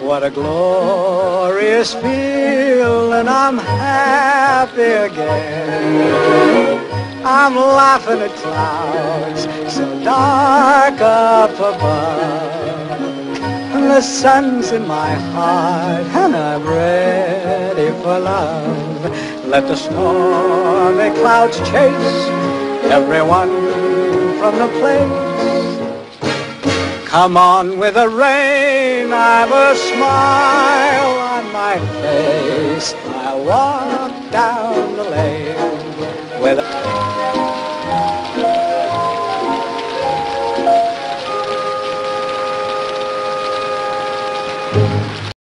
What a glorious feeling, I'm happy again. I'm laughing at clouds so dark up above. And the sun's in my heart and I'm ready for love. Let the stormy clouds chase everyone from the place. Come on with the rain, I've a smile on my face. I'll walk down the lane.